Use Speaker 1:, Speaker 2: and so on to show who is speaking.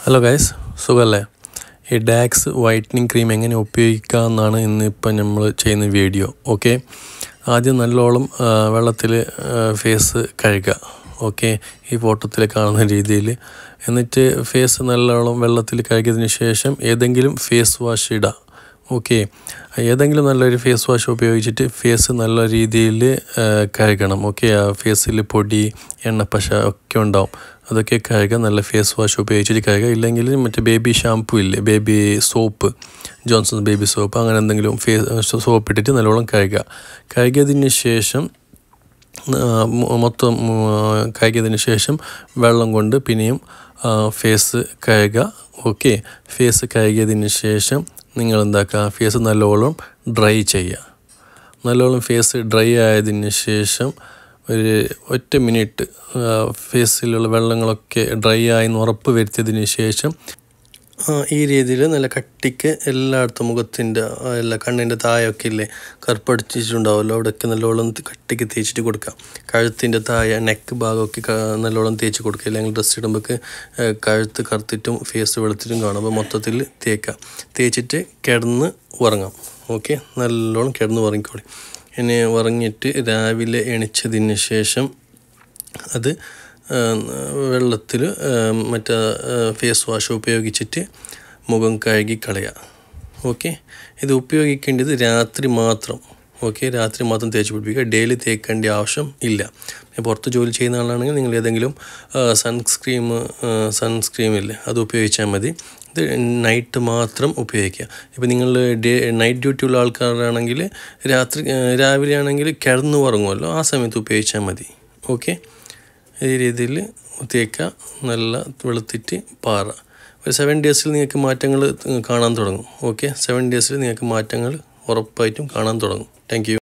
Speaker 1: Hello guys, സുഖല്ലേ? ഈ Daks whitening cream എങ്ങനെ ഉപയോഗിക്കാമെന്നാണ് ഇന്നിപ്പോൾ നമ്മൾ ചെയ്യുന്ന വീഡിയോ. ഓക്കെ, ആദ്യം നല്ലോണം വെള്ളത്തിൽ ഫേസ് കഴുകുക. ഓക്കെ, ഈ ഫോട്ടോത്തിൽ കാണുന്ന രീതിയിൽ. എന്നിട്ട് ഫേസ് നല്ലോണം വെള്ളത്തിൽ കഴുകിയതിന് ശേഷം ഏതെങ്കിലും ഫേസ് വാഷ് ഇടുക. ഓക്കെ, ഏതെങ്കിലും നല്ലൊരു ഫേസ് വാഷ് ഉപയോഗിച്ചിട്ട് ഫേസ് നല്ല രീതിയിൽ കഴുകണം. ഓക്കെ, ആ ഫേസിൽ പൊടി എണ്ണപ്പശ ഒക്കെ ഉണ്ടാവും, അതൊക്കെ കഴുകുക. നല്ല ഫേസ് വാഷ് ഉപയോഗിച്ചിട്ട് കഴുകുക. ഇല്ലെങ്കിൽ മറ്റേ ബേബി ഷാമ്പു ഇല്ലേ, baby soap, Johnson's baby soap, അങ്ങനെ എന്തെങ്കിലും സോപ്പ് ഇട്ടിട്ട് നല്ലോണം കഴുകുക. കഴുകിയതിന് ശേഷം മൊത്തം കഴുകിയതിന് ശേഷം വെള്ളം കൊണ്ട് പിന്നെയും ഫേസ് കഴുകുക. ഓക്കെ, ഫേസ് കഴുകിയതിന് ശേഷം നിങ്ങൾ എന്താക്കുക, ഫേസ് നല്ലോണം ഡ്രൈ ചെയ്യുക. നല്ലോണം ഫേസ് ഡ്രൈ ആയതിന് ശേഷം ഒരു 1 മിനിറ്റ് ഫേസിലുള്ള വെള്ളങ്ങളൊക്കെ ഡ്രൈ ആയെന്ന് ഉറപ്പ് വരുത്തിയതിന് ശേഷം ഈ രീതിയിൽ നല്ല കട്ടിക്ക് എല്ലായിടത്തും മുഖത്തിൻ്റെ എല്ലാ കണ്ണിൻ്റെ താഴെയൊക്കെ ഇല്ലേ കറുപ്പടിച്ചിട്ടുണ്ടാവുമല്ലോ, അവിടെയൊക്കെ നല്ലോണം കട്ടിക്ക് തേച്ചിട്ട് കൊടുക്കുക. കഴുത്തിൻ്റെ താഴെ നെക്ക് ഭാഗമൊക്കെ നല്ലോണം തേച്ച് കൊടുക്കുക. അല്ലെങ്കിൽ ഡ്രസ്സ് ഇടുമ്പോൾ കഴുത്ത് കറുത്തിട്ടും ഫേസ് വെളുത്തിട്ടും കാണും. അപ്പോൾ മൊത്തത്തിൽ തേച്ചിട്ട് കിടന്ന് ഉറങ്ങാം. ഓക്കെ, നല്ലോണം കിടന്ന് ഉറങ്ങിക്കോളി. ഇനി ഉറങ്ങിയിട്ട് രാവിലെ എണീച്ചതിന് ശേഷം അത് വെള്ളത്തിൽ മറ്റേ ഫേസ് വാഷ് ഉപയോഗിച്ചിട്ട് മുഖം കഴുകി കളയുക. ഓക്കെ, ഇത് ഉപയോഗിക്കേണ്ടത് രാത്രി മാത്രം. ഓക്കെ, രാത്രി മാത്രം തേച്ച് പിടിപ്പിക്കുക. ഡെയിലി തേക്കേണ്ട ആവശ്യം ഇല്ല. പുറത്ത് ജോലി ചെയ്യുന്ന ആളാണെങ്കിൽ നിങ്ങൾ ഏതെങ്കിലും സൺസ്ക്രീമില്ലേ അത് ഉപയോഗിച്ചാൽ മതി. ഇത് നൈറ്റ് മാത്രം ഉപയോഗിക്കുക. ഇപ്പോൾ നിങ്ങൾ നൈറ്റ് ഡ്യൂട്ടി ഉള്ള ആൾക്കാരാണെങ്കിൽ രാവിലെ ആണെങ്കിൽ കിടന്നു ഉറങ്ങുമല്ലോ, ആ സമയത്ത് ഉപയോഗിച്ചാൽ മതി. ഓക്കെ, ഈ രീതിയിൽ തേക്കുക. നല്ല വെളുത്തിട്ട് പാറുക. ഒരു 7 ഡേയ്സിൽ നിങ്ങൾക്ക് മാറ്റങ്ങൾ കാണാൻ തുടങ്ങും. ഓക്കെ, 7 ഡേയ്സിൽ നിങ്ങൾക്ക് മാറ്റങ്ങൾ ഉറപ്പായിട്ടും കാണാൻ തുടങ്ങും. Thank you.